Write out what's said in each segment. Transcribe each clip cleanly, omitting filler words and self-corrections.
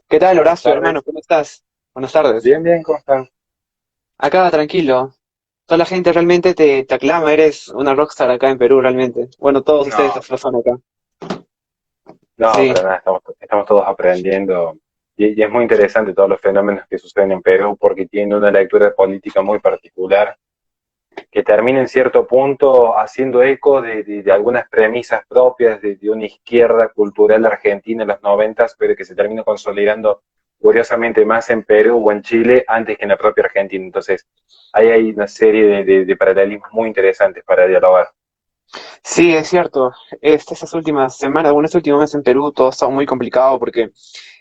¿Qué tal, Buenas Horacio, hermano? tardes. ¿Cómo estás? Buenas tardes. Bien, bien, ¿cómo están? Acá, tranquilo. Toda la gente realmente te aclama, eres una rockstar acá en Perú, realmente. Bueno, todos ustedes No, lo son acá. no, Sí, para nada, estamos todos aprendiendo y es muy interesante todos los fenómenos que suceden en Perú porque tiene una lectura política muy particular que termina en cierto punto haciendo eco de algunas premisas propias de una izquierda cultural argentina en los noventas, pero que se termina consolidando curiosamente más en Perú o en Chile antes que en la propia Argentina. Entonces, ahí hay una serie de paralelismos muy interesantes para dialogar. sí, es cierto. Estas últimas semanas, bueno, este último mes en Perú, todo ha estado muy complicado porque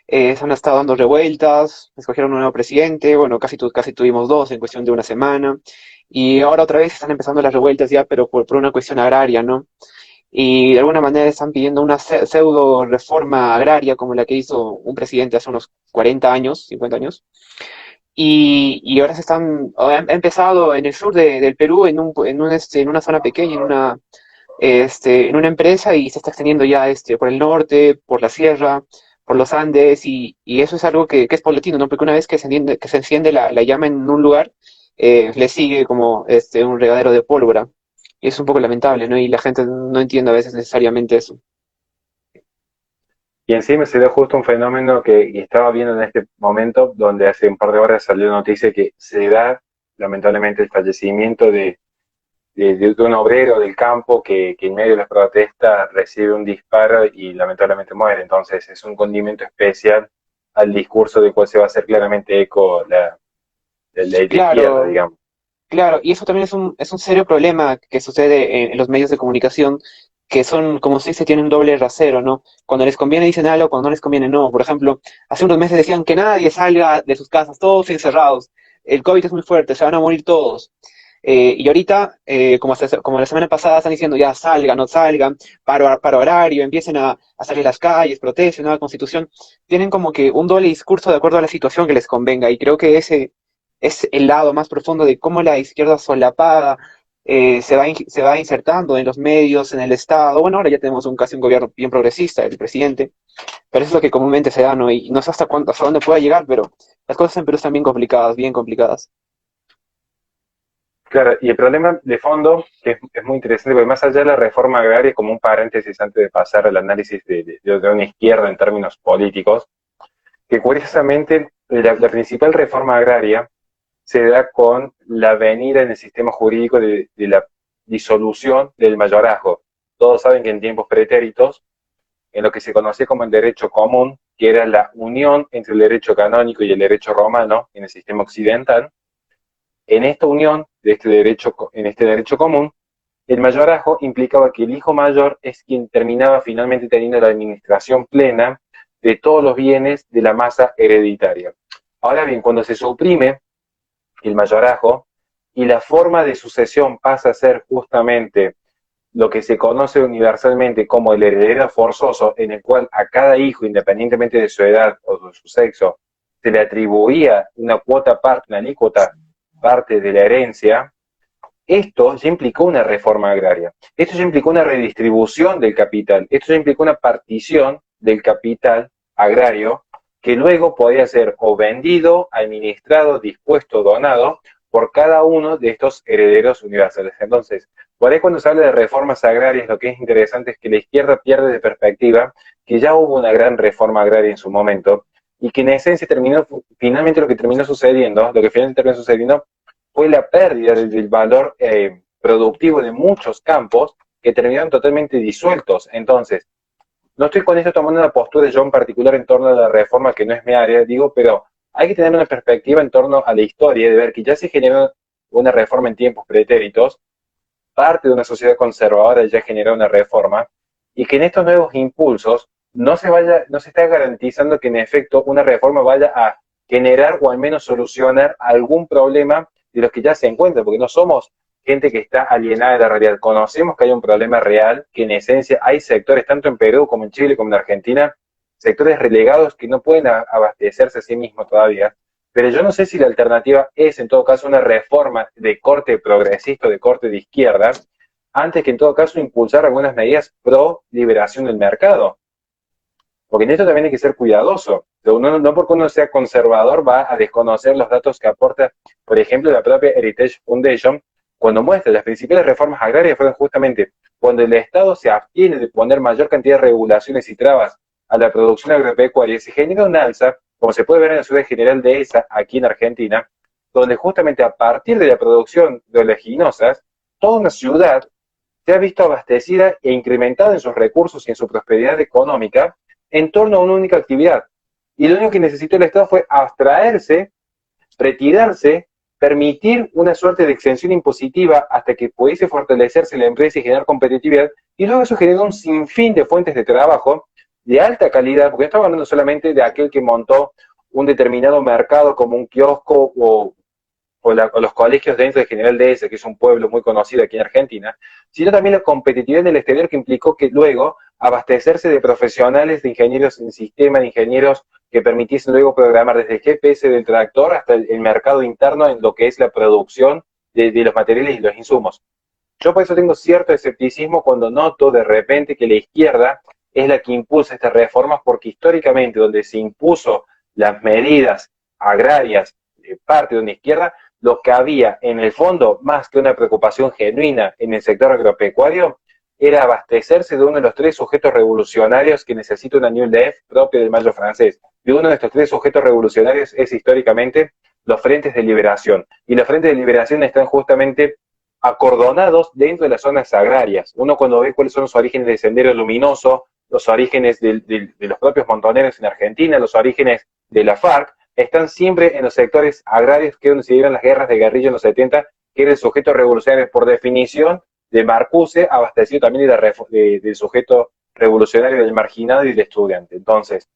se han estado dando revueltas, escogieron un nuevo presidente, bueno, casi tuvimos dos en cuestión de una semana, y ahora otra vez están empezando las revueltas ya, pero por una cuestión agraria, ¿no? Y de alguna manera están pidiendo una pseudo reforma agraria como la que hizo un presidente hace unos 40 años, 50 años. Y ahora ha empezado en el sur del Perú, en una zona pequeña, en una empresa y se está extendiendo ya por el norte, por la sierra, por los Andes y eso es algo que es paulatino, ¿no? Porque una vez que se enciende la llama en un lugar, le sigue como un regadero de pólvora. Y es un poco lamentable, ¿no? Y la gente no entiende a veces necesariamente eso. Y encima se dio justo un fenómeno que estaba viendo en este momento, donde hace un par de horas salió noticia que se da lamentablemente el fallecimiento de un obrero del campo que en medio de las protestas recibe un disparo y lamentablemente muere. Entonces es un condimento especial al discurso del cual se va a hacer claramente eco la izquierda, Claro, digamos. claro, y eso también es un serio problema que sucede en los medios de comunicación, que son, como se dice, tienen un doble rasero, ¿no? Cuando les conviene dicen algo, cuando no les conviene no. Por ejemplo, hace unos meses decían que nadie salga de sus casas, todos encerrados, el COVID es muy fuerte, se van a morir todos. Y ahorita, como la semana pasada, están diciendo ya salgan, no salgan, paro horario, empiecen a salir a las calles, protesten, nueva constitución. Tienen como que un doble discurso de acuerdo a la situación que les convenga, y creo que ese es el lado más profundo de cómo la izquierda solapada se va insertando en los medios, en el Estado. Bueno, ahora ya tenemos casi un gobierno bien progresista, el presidente, pero eso es lo que comúnmente se da, ¿no? Y no sé hasta dónde pueda llegar, pero las cosas en Perú están bien complicadas, bien complicadas. Claro, y el problema de fondo, que es muy interesante, porque más allá de la reforma agraria, como un paréntesis antes de pasar al análisis de una izquierda en términos políticos, que curiosamente la principal reforma agraria se da con la venida en el sistema jurídico de la disolución del mayorazgo. Todos saben que en tiempos pretéritos, en lo que se conocía como el derecho común, que era la unión entre el derecho canónico y el derecho romano en el sistema occidental, en esta unión de en este derecho común, el mayorazgo implicaba que el hijo mayor es quien terminaba finalmente teniendo la administración plena de todos los bienes de la masa hereditaria. Ahora bien, cuando se suprime el mayorazgo y la forma de sucesión pasa a ser justamente lo que se conoce universalmente como el heredero forzoso, en el cual a cada hijo, independientemente de su edad o de su sexo, se le atribuía una cuota parte, una alícuota parte de la herencia. Esto ya implicó una reforma agraria, esto ya implicó una redistribución del capital, esto ya implicó una partición del capital agrario que luego podía ser o vendido, administrado, dispuesto, donado por cada uno de estos herederos universales. Entonces, por ahí cuando se habla de reformas agrarias, lo que es interesante es que la izquierda pierde de perspectiva que ya hubo una gran reforma agraria en su momento y que en esencia terminó, finalmente lo que terminó sucediendo, lo que finalmente terminó sucediendo fue la pérdida del valor productivo de muchos campos que terminaron totalmente disueltos. Entonces, no estoy con esto tomando una postura yo en particular en torno a la reforma, que no es mi área, digo, pero hay que tener una perspectiva en torno a la historia, de ver que ya se generó una reforma en tiempos pretéritos, parte de una sociedad conservadora ya generó una reforma, y que en estos nuevos impulsos no se está garantizando que en efecto una reforma vaya a generar o al menos solucionar algún problema de los que ya se encuentran, porque no somos gente que está alienada de la realidad. Conocemos que hay un problema real, que en esencia hay sectores, tanto en Perú como en Chile como en Argentina, sectores relegados que no pueden abastecerse a sí mismos todavía. Pero yo no sé si la alternativa es en todo caso una reforma de corte progresista, de corte de izquierda, antes que en todo caso impulsar algunas medidas pro liberación del mercado. porque en esto también hay que ser cuidadoso. No porque uno sea conservador va a desconocer los datos que aporta, por ejemplo, la propia Heritage Foundation, cuando muestra las principales reformas agrarias fueron justamente cuando el Estado se abstiene de poner mayor cantidad de regulaciones y trabas a la producción agropecuaria, se genera un alza, como se puede ver en la ciudad general de ESA, aquí en Argentina, donde justamente a partir de la producción de oleaginosas, toda una ciudad se ha visto abastecida e incrementada en sus recursos y en su prosperidad económica en torno a una única actividad. Y lo único que necesitó el Estado fue abstraerse, retirarse, permitir una suerte de exención impositiva hasta que pudiese fortalecerse la empresa y generar competitividad, y luego eso generó un sinfín de fuentes de trabajo de alta calidad, porque no estamos hablando solamente de aquel que montó un determinado mercado como un kiosco o los colegios dentro de General Dehesa, que es un pueblo muy conocido aquí en Argentina, sino también la competitividad en el exterior que implicó que luego abastecerse de profesionales, de ingenieros en sistema, de ingenieros que permitiesen luego programar desde el GPS del tractor hasta el mercado interno en lo que es la producción de los materiales y los insumos. Yo por eso tengo cierto escepticismo cuando noto de repente que la izquierda es la que impulsa estas reformas, porque históricamente donde se impuso las medidas agrarias de parte de una izquierda, lo que había en el fondo, más que una preocupación genuina en el sector agropecuario, era abastecerse de uno de los tres sujetos revolucionarios que necesita una New Left propia del Mayo francés. Y uno de estos tres sujetos revolucionarios es históricamente los frentes de liberación. Y los frentes de liberación están justamente acordonados dentro de las zonas agrarias. Uno cuando ve cuáles son los orígenes del Sendero Luminoso, los orígenes de los propios montoneros en Argentina, los orígenes de la FARC, están siempre en los sectores agrarios, que es donde se dieron las guerras de guerrilla en los 70, que era el sujeto revolucionario por definición de Marcuse, abastecido también del sujeto revolucionario del marginado y del estudiante. Entonces,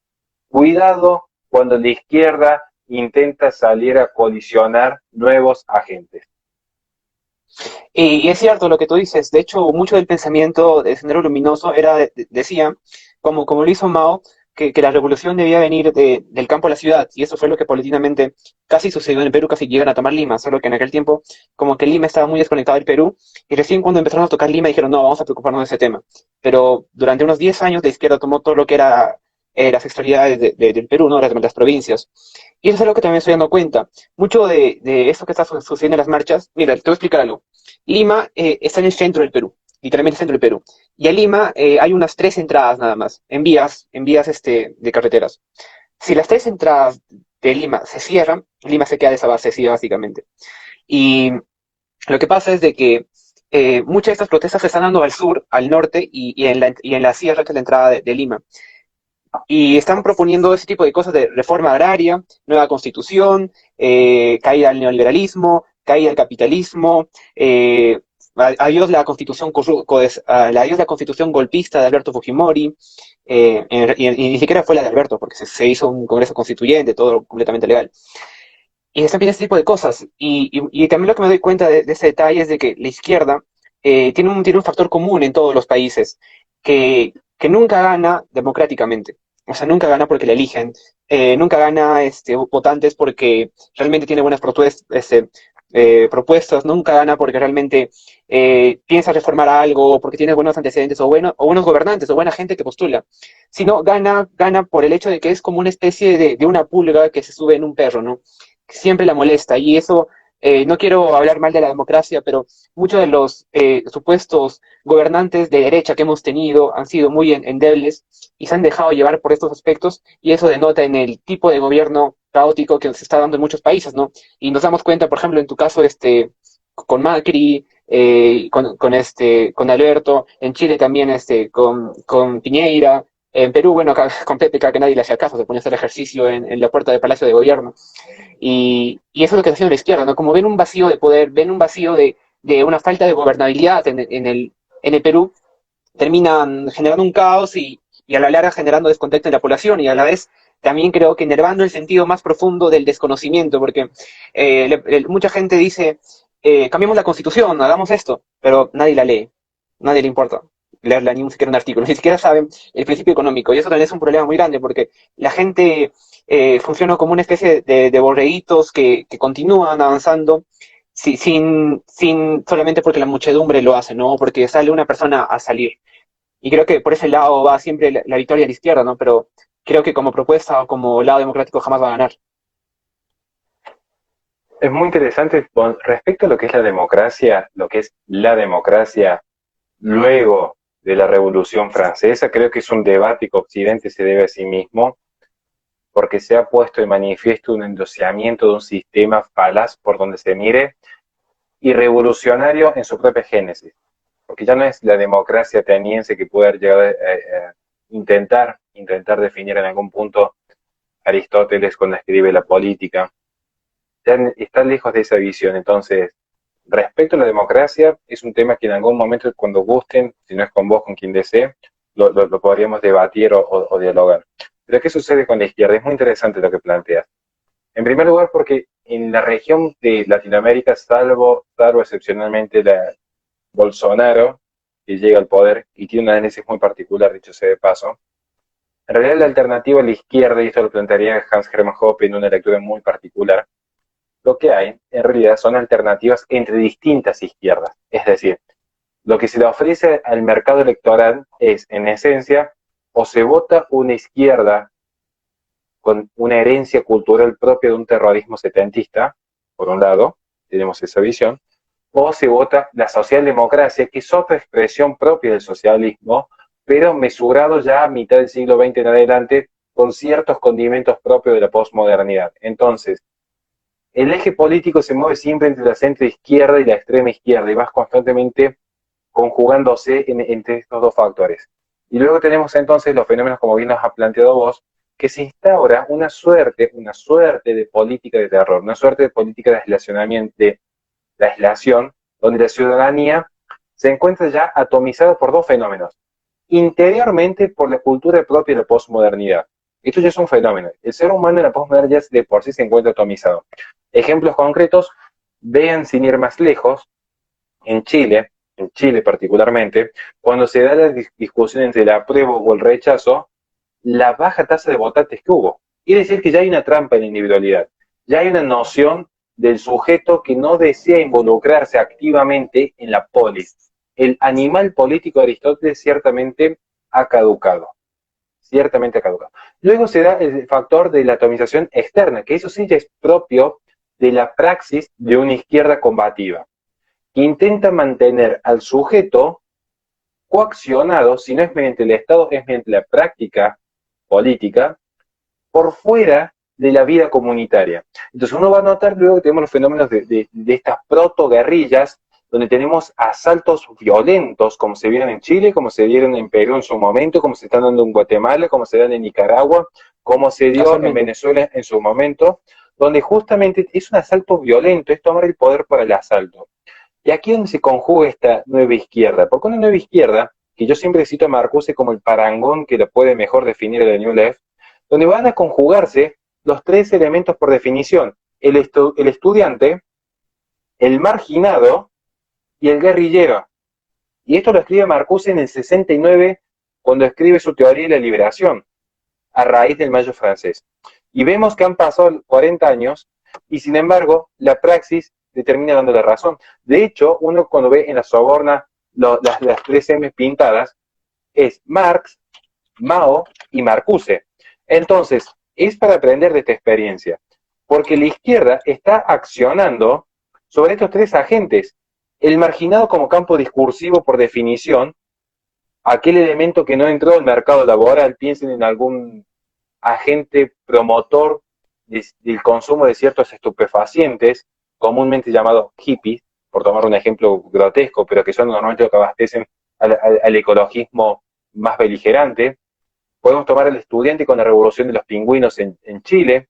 cuidado cuando la izquierda intenta salir a colisionar nuevos agentes. Y es cierto lo que tú dices. De hecho, mucho del pensamiento de Sendero Luminoso decía, como lo hizo Mao, que la revolución debía venir del campo a la ciudad. Y eso fue lo que políticamente casi sucedió en el Perú, casi llegan a tomar Lima. Solo que en aquel tiempo, como que Lima estaba muy desconectado del Perú. Y recién cuando empezaron a tocar Lima dijeron, no, vamos a preocuparnos de ese tema. Pero durante unos 10 años la izquierda tomó todo lo que era las extremidades del Perú, ¿no? Las provincias. Y eso es algo que también estoy dando cuenta. Mucho de eso que está sucediendo en las marchas. Mira, te voy a explicar algo. Lima está en el centro del Perú, literalmente el centro del Perú. Y a Lima hay unas 3 entradas nada más, en vías de carreteras. Si las 3 entradas de Lima se cierran, Lima se queda desabastecida básicamente. Y lo que pasa es de que muchas de estas protestas se están dando al sur, al norte y en la sierra, que es la entrada de Lima. Y están proponiendo ese tipo de cosas de reforma agraria, nueva constitución, caída al neoliberalismo, caída al capitalismo, adiós la constitución, adiós la constitución golpista de Alberto Fujimori, y ni siquiera fue la de Alberto, porque se hizo un congreso constituyente, todo completamente legal. Y están pidiendo ese tipo de cosas. Y también lo que me doy cuenta de ese detalle es de que la izquierda tiene un factor común en todos los países, que nunca gana democráticamente. O sea, nunca gana porque le eligen, nunca gana votantes porque realmente tiene buenas propuestas, nunca gana porque realmente piensa reformar algo, porque tiene buenos antecedentes o buenos gobernantes o buena gente que postula, sino gana por el hecho de que es como una especie de una pulga que se sube en un perro, ¿no? Que siempre la molesta. Y eso, no quiero hablar mal de la democracia, pero muchos de los supuestos gobernantes de derecha que hemos tenido han sido muy endebles y se han dejado llevar por estos aspectos, y eso denota en el tipo de gobierno caótico que se está dando en muchos países, ¿no? Y nos damos cuenta, por ejemplo, en tu caso, con Macri, con Alberto, en Chile también, con Piñeira, en Perú, bueno, acá, con Pepe, que nadie le hacía caso, se ponía a hacer ejercicio en la puerta del Palacio de Gobierno. Y eso es lo que está haciendo la izquierda, ¿no? Como ven un vacío de poder, ven un vacío de una falta de gobernabilidad en el Perú, terminan generando un caos y a la larga generando descontento en la población, y a la vez también creo que enervando el sentido más profundo del desconocimiento, porque mucha gente dice, cambiemos la constitución, hagamos esto, pero nadie la lee, nadie le importa leerla ni siquiera un artículo, ni siquiera saben el principio económico, y eso también es un problema muy grande, porque la gente funciona como una especie de borreguitos que continúan avanzando sin solamente porque la muchedumbre lo hace, ¿no? Porque sale una persona a salir. Y creo que por ese lado va siempre la victoria de la izquierda, ¿no? Pero creo que como propuesta o como lado democrático jamás va a ganar. Es muy interesante con respecto a lo que es la democracia, lo que es la democracia luego de la Revolución Francesa. Creo que es un debate que Occidente se debe a sí mismo, porque se ha puesto de manifiesto un endoseamiento de un sistema falaz por donde se mire y revolucionario en su propia génesis, porque ya no es la democracia ateniense que puede llegar a intentar definir en algún punto Aristóteles cuando escribe la política. Ya está lejos de esa visión. Entonces, respecto a la democracia, es un tema que en algún momento, cuando gusten, si no es con vos, con quien desee, lo podríamos debatir o dialogar. Pero ¿qué sucede con la izquierda? Es muy interesante lo que planteas. En primer lugar, porque en la región de Latinoamérica, salvo excepcionalmente Bolsonaro, que llega al poder y tiene un análisis muy particular, dicho sea de paso, en realidad la alternativa a la izquierda, y esto lo plantearía Hans Hermann Hoppe en una lectura muy particular, lo que hay en realidad son alternativas entre distintas izquierdas. Es decir, lo que se le ofrece al mercado electoral es, en esencia, o se vota una izquierda con una herencia cultural propia de un terrorismo setentista, por un lado, tenemos esa visión, o se vota la socialdemocracia, que es otra expresión propia del socialismo, pero mesurado ya a mitad del siglo XX en adelante, con ciertos condimentos propios de la posmodernidad. Entonces, el eje político se mueve siempre entre la centro izquierda y la extrema izquierda, y vas constantemente conjugándose entre estos dos factores. Y luego tenemos entonces los fenómenos, como bien nos ha planteado vos, que se instaura una suerte de política de terror, una suerte de política de aislacionamiento, de aislación, donde la ciudadanía se encuentra ya atomizada por dos fenómenos. Interiormente, por la cultura propia de la posmodernidad. Esto ya es un fenómeno. El ser humano en la posmodernidad de por sí se encuentra atomizado. Ejemplos concretos, vean sin ir más lejos, en Chile particularmente, cuando se da la discusión entre el apruebo o el rechazo, la baja tasa de votantes que hubo. Quiere decir que ya hay una trampa en la individualidad, ya hay una noción del sujeto que no desea involucrarse activamente en la polis. El animal político de Aristóteles ciertamente ha caducado. Ciertamente ha caducado. Luego se da el factor de la atomización externa, que eso sí ya es propio de la praxis de una izquierda combativa, que intenta mantener al sujeto coaccionado, si no es mediante el Estado, es mediante la práctica política, por fuera de la vida comunitaria. Entonces uno va a notar luego que tenemos los fenómenos de estas proto-guerrillas, donde tenemos asaltos violentos, como se vieron en Chile, como se dieron en Perú en su momento, como se están dando en Guatemala, como se dan en Nicaragua, como se dio en Venezuela en su momento, donde justamente es un asalto violento, es tomar el poder para el asalto. Y aquí es donde se conjuga esta nueva izquierda, porque una nueva izquierda, que yo siempre cito a Marcuse como el parangón que lo puede mejor definir el New Left, donde van a conjugarse los tres elementos por definición: el estudiante, el marginado y el guerrillero. Y esto lo escribe Marcuse en el 69, cuando escribe su teoría de la liberación, a raíz del Mayo francés. Y vemos que han pasado 40 años, y sin embargo, la praxis le termina dando la razón. De hecho, uno cuando ve en la Soborna las tres M pintadas, es Marx, Mao y Marcuse. Entonces, es para aprender de esta experiencia, porque la izquierda está accionando sobre estos tres agentes. El marginado como campo discursivo por definición, aquel elemento que no entró al mercado laboral, piensen en algún agente promotor del consumo de ciertos estupefacientes, comúnmente llamados hippies, por tomar un ejemplo grotesco, pero que son normalmente los que abastecen al ecologismo más beligerante. Podemos tomar al estudiante con la revolución de los pingüinos en Chile.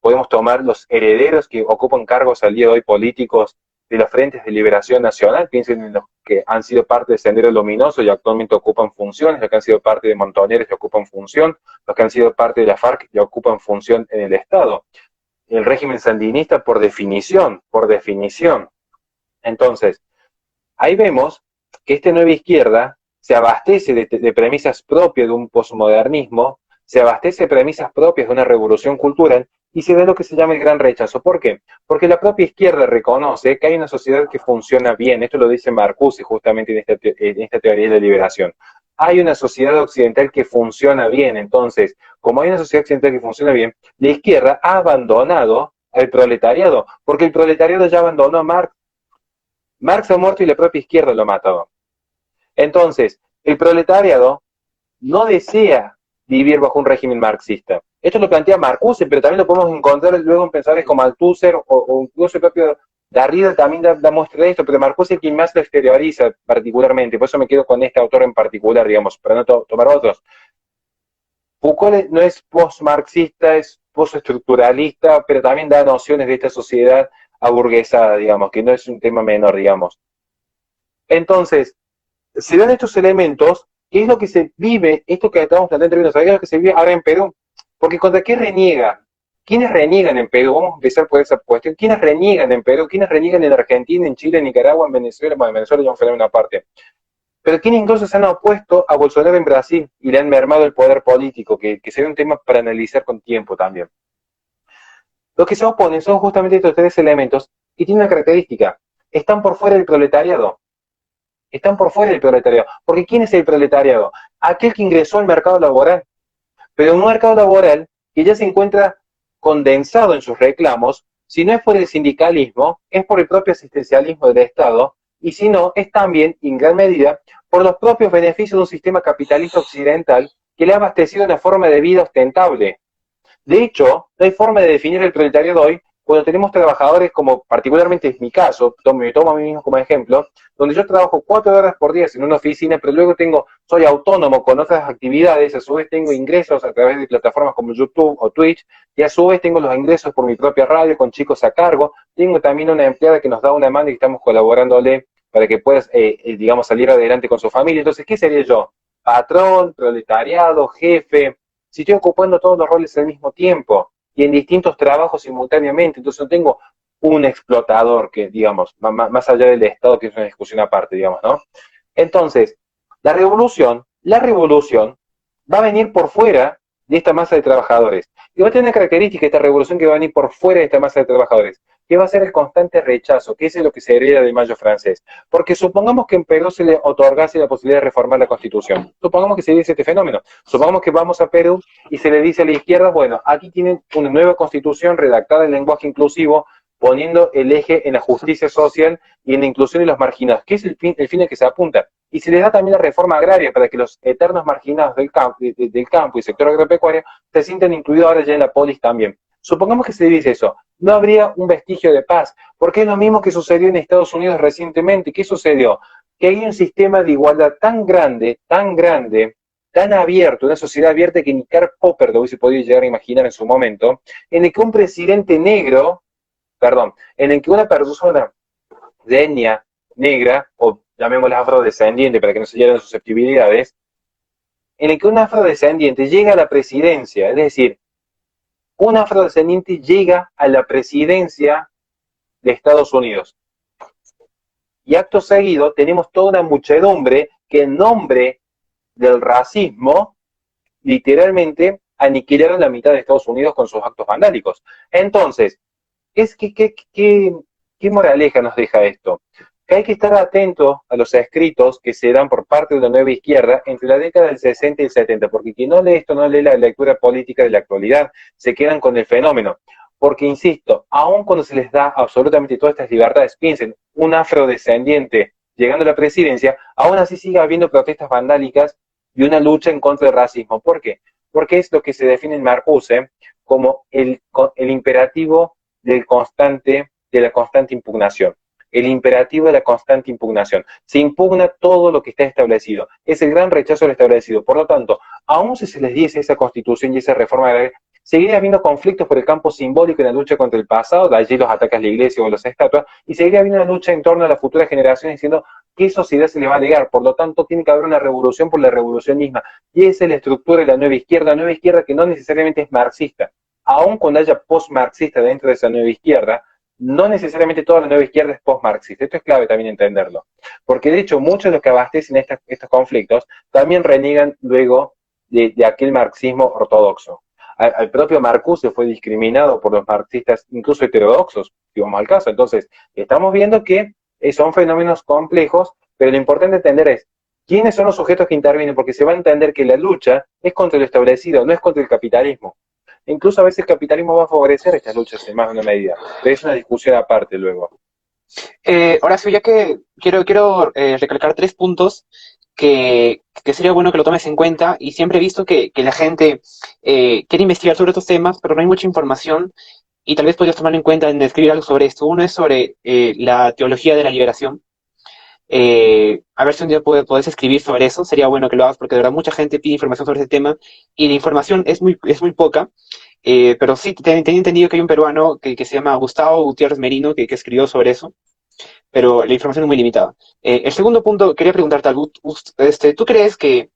Podemos tomar los herederos que ocupan cargos al día de hoy políticos de los frentes de liberación nacional. Piensen en los que han sido parte de Sendero Luminoso y actualmente ocupan funciones, los que han sido parte de Montoneros y ocupan función, los que han sido parte de la FARC y ocupan función en el Estado. El régimen sandinista por definición. Entonces, ahí vemos que esta nueva izquierda se abastece de premisas propias de un posmodernismo, se abastece de premisas propias de una revolución cultural, y se da lo que se llama el gran rechazo. ¿Por qué? Porque la propia izquierda reconoce que hay una sociedad que funciona bien. Esto lo dice Marcuse justamente en esta teoría de la liberación. Hay una sociedad occidental que funciona bien. Entonces, como hay una sociedad occidental que funciona bien, la izquierda ha abandonado al proletariado, porque el proletariado ya abandonó a Marx. Marx ha muerto y la propia izquierda lo ha matado. Entonces, el proletariado no desea vivir bajo un régimen marxista. Esto lo plantea Marcuse, pero también lo podemos encontrar luego en pensadores como Althusser o incluso el propio Derrida también da muestra de esto, pero Marcuse es quien más lo exterioriza particularmente, por eso me quedo con este autor en particular, digamos, para no tomar otros. Foucault no es post-marxista, es post-estructuralista, pero también da nociones de esta sociedad aburguesada, digamos, que no es un tema menor, digamos. Entonces, se dan estos elementos, ¿qué es lo que se vive? Esto que estamos planteando en términos, ¿qué es lo que se vive ahora en Perú? Porque ¿contra qué reniega? ¿Quiénes reniegan en Perú? Vamos a empezar por esa cuestión. ¿Quiénes reniegan en Perú? ¿Quiénes reniegan en Argentina, en Chile, en Nicaragua, en Venezuela? Bueno, en Venezuela ya un fenómeno aparte. Pero ¿quiénes incluso se han opuesto a Bolsonaro en Brasil y le han mermado el poder político? Que sería un tema para analizar con tiempo también. Los que se oponen son justamente estos tres elementos que tienen una característica. Están por fuera del proletariado. Están por fuera del proletariado. Porque ¿quién es el proletariado? Aquel que ingresó al mercado laboral, pero un mercado laboral que ya se encuentra condensado en sus reclamos, si no es por el sindicalismo, es por el propio asistencialismo del Estado, y si no, es también, en gran medida, por los propios beneficios de un sistema capitalista occidental que le ha abastecido una forma de vida ostentable. De hecho, no hay forma de definir el proletariado hoy cuando tenemos trabajadores como particularmente es mi caso, me tomo a mí mismo como ejemplo, donde yo trabajo 4 horas por día en una oficina, pero luego soy autónomo con otras actividades, a su vez tengo ingresos a través de plataformas como YouTube o Twitch, y a su vez tengo los ingresos por mi propia radio con chicos a cargo, tengo también una empleada que nos da una mano y estamos colaborándole para que puedas, digamos, salir adelante con su familia. Entonces, ¿qué sería yo? Patrón, proletariado, jefe, si estoy ocupando todos los roles al mismo tiempo y en distintos trabajos simultáneamente, entonces no tengo un explotador que, digamos, más allá del Estado, que es una discusión aparte, digamos, ¿no? Entonces, la revolución va a venir por fuera de esta masa de trabajadores. Y va a tener una característica esta revolución que va a venir por fuera de esta masa de trabajadores, que va a ser el constante rechazo, que es lo que se hereda del Mayo francés. Porque supongamos que en Perú se le otorgase la posibilidad de reformar la Constitución. Supongamos que se dice este fenómeno. Supongamos que vamos a Perú y se le dice a la izquierda, bueno, aquí tienen una nueva Constitución redactada en lenguaje inclusivo, poniendo el eje en la justicia social y en la inclusión de los marginados, que es el fin al que se apunta. Y se les da también la reforma agraria para que los eternos marginados del campo y sector agropecuario se sientan incluidos ahora ya en la polis también. Supongamos que se dice eso, no habría un vestigio de paz, porque es lo mismo que sucedió en Estados Unidos recientemente. ¿Qué sucedió? Que hay un sistema de igualdad tan grande, tan abierto, una sociedad abierta que ni Karl Popper lo hubiese podido llegar a imaginar en su momento, en el que un presidente negro, en el que una persona de etnia negra, o llamémosla afrodescendiente para que no se lleven susceptibilidades, en el que un afrodescendiente llega a la presidencia, es decir, un afrodescendiente llega a la presidencia de Estados Unidos. Y acto seguido tenemos toda una muchedumbre que en nombre del racismo, literalmente aniquilaron la mitad de Estados Unidos con sus actos vandálicos. Entonces, ¿qué moraleja nos deja esto? Que hay que estar atento a los escritos que se dan por parte de la nueva izquierda entre la década del 60 y el 70, porque quien no lee esto no lee la lectura política de la actualidad, se quedan con el fenómeno. Porque, insisto, aun cuando se les da absolutamente todas estas libertades, piensen, un afrodescendiente llegando a la presidencia, aún así sigue habiendo protestas vandálicas y una lucha en contra del racismo. ¿Por qué? Porque es lo que se define en Marcuse como el imperativo de la constante impugnación. El imperativo de la constante impugnación. Se impugna todo lo que está establecido. Es el gran rechazo al establecido. Por lo tanto, aun si se les diese esa constitución y esa reforma agraria, seguiría habiendo conflictos por el campo simbólico en la lucha contra el pasado, de allí los ataques a la iglesia o a las estatuas, y seguiría habiendo una lucha en torno a las futuras generaciones diciendo qué sociedad se le va a negar. Por lo tanto, tiene que haber una revolución por la revolución misma. Y esa es la estructura de la nueva izquierda que no necesariamente es marxista. Aun cuando haya post-marxista dentro de esa nueva izquierda, no necesariamente toda la nueva izquierda es post-marxista. Esto es clave también entenderlo. Porque de hecho, muchos de los que abastecen estos conflictos también reniegan luego de aquel marxismo ortodoxo. Al propio Marcuse fue discriminado por los marxistas, incluso heterodoxos, si vamos al caso. Entonces, estamos viendo que son fenómenos complejos, pero lo importante entender es, ¿Quiénes son los sujetos que intervienen? Porque se va a entender que la lucha es contra lo establecido, no es contra el capitalismo. Incluso a veces el capitalismo va a favorecer estas luchas en más de una medida, pero es una discusión aparte luego. Horacio, ya que quiero recalcar tres puntos que sería bueno que lo tomes en cuenta, y siempre he visto que la gente quiere investigar sobre estos temas, pero no hay mucha información, y tal vez podrías tomar en cuenta en escribir algo sobre esto. Uno es sobre la teología de la liberación. A ver si un día puedes escribir sobre eso, sería bueno que lo hagas porque de verdad mucha gente pide información sobre ese tema y la información es muy poca. Pero sí, tenía entendido que hay un peruano que se llama Gustavo Gutiérrez Merino que escribió sobre eso, pero la información es muy limitada. El segundo punto, quería preguntarte algo. ¿Tú crees que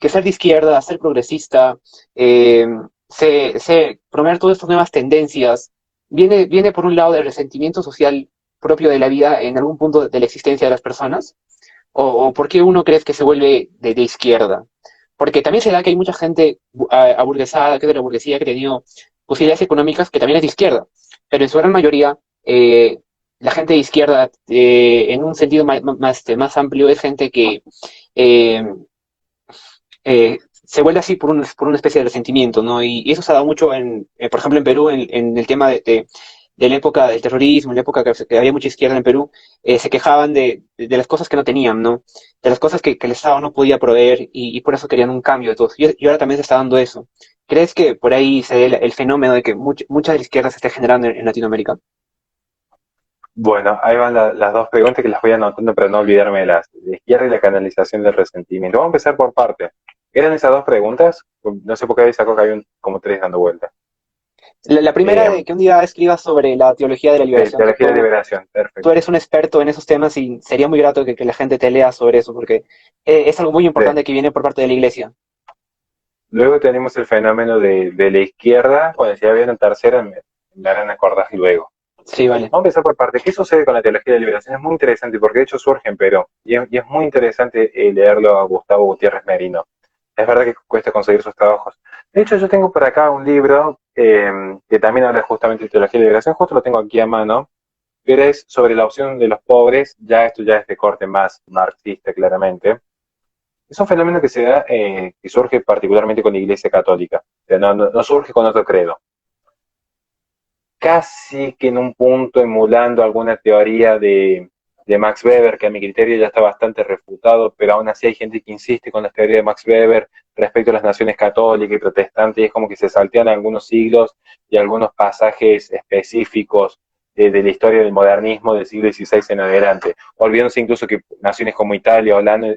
ser de izquierda, ser progresista, eh, promover todas estas nuevas tendencias, viene por un lado del resentimiento social propio de la vida en algún punto de la existencia de las personas? ¿O por qué uno crees que se vuelve de izquierda? Porque también se da que hay mucha gente aburguesada, que es de la burguesía, que ha tenido posibilidades económicas, que también es de izquierda, pero en su gran mayoría la gente de izquierda, en un sentido más amplio, es gente que eh, se vuelve así por una especie de resentimiento, ¿no? Y eso se ha dado mucho, por ejemplo, en Perú, en el tema de la época del terrorismo, en la época que había mucha izquierda en Perú, se quejaban de las cosas que no tenían, ¿no? De las cosas que el Estado no podía proveer, y por eso querían un cambio de todo. Y ahora también se está dando eso. ¿Crees que por ahí se dé el fenómeno de que mucha de la izquierda se esté generando en Latinoamérica? Bueno, ahí van las dos preguntas que las voy anotando para no olvidarme de las de izquierda y la canalización del resentimiento. Vamos a empezar por parte. ¿Eran esas dos preguntas? No sé por qué sacó que hay como tres dando vuelta. La primera, Eh, de que un día escribas sobre la teología de la liberación, que Teología de liberación, tú perfecto. eres un experto en esos temas y sería muy grato que la gente te lea sobre eso, porque es algo muy Sí. importante que viene por parte de la iglesia. Luego tenemos el fenómeno de la izquierda. Bueno, si ya viene en tercera, me harán acordar luego. Sí, vale. Vamos a empezar por parte. ¿Qué sucede con la teología de liberación? Es muy interesante porque de hecho surge en Perú. Y es muy interesante leerlo a Gustavo Gutiérrez Merino. Es verdad que cuesta conseguir sus trabajos. De hecho, yo tengo por acá un libro que también habla justamente de teología de liberación. Justo lo tengo aquí a mano. Pero es sobre la opción de los pobres. Ya esto ya es de corte más marxista, claramente. Es un fenómeno que se da, que surge particularmente con la Iglesia Católica. O sea, no surge con otro credo. Casi que en un punto emulando alguna teoría de Max Weber, que a mi criterio ya está bastante refutado, pero aún así hay gente que insiste con la teoría de Max Weber respecto a las naciones católicas y protestantes, y es como que se saltean algunos siglos y algunos pasajes específicos de la historia del modernismo del siglo XVI en adelante, olvidándose incluso que naciones como Italia o Holanda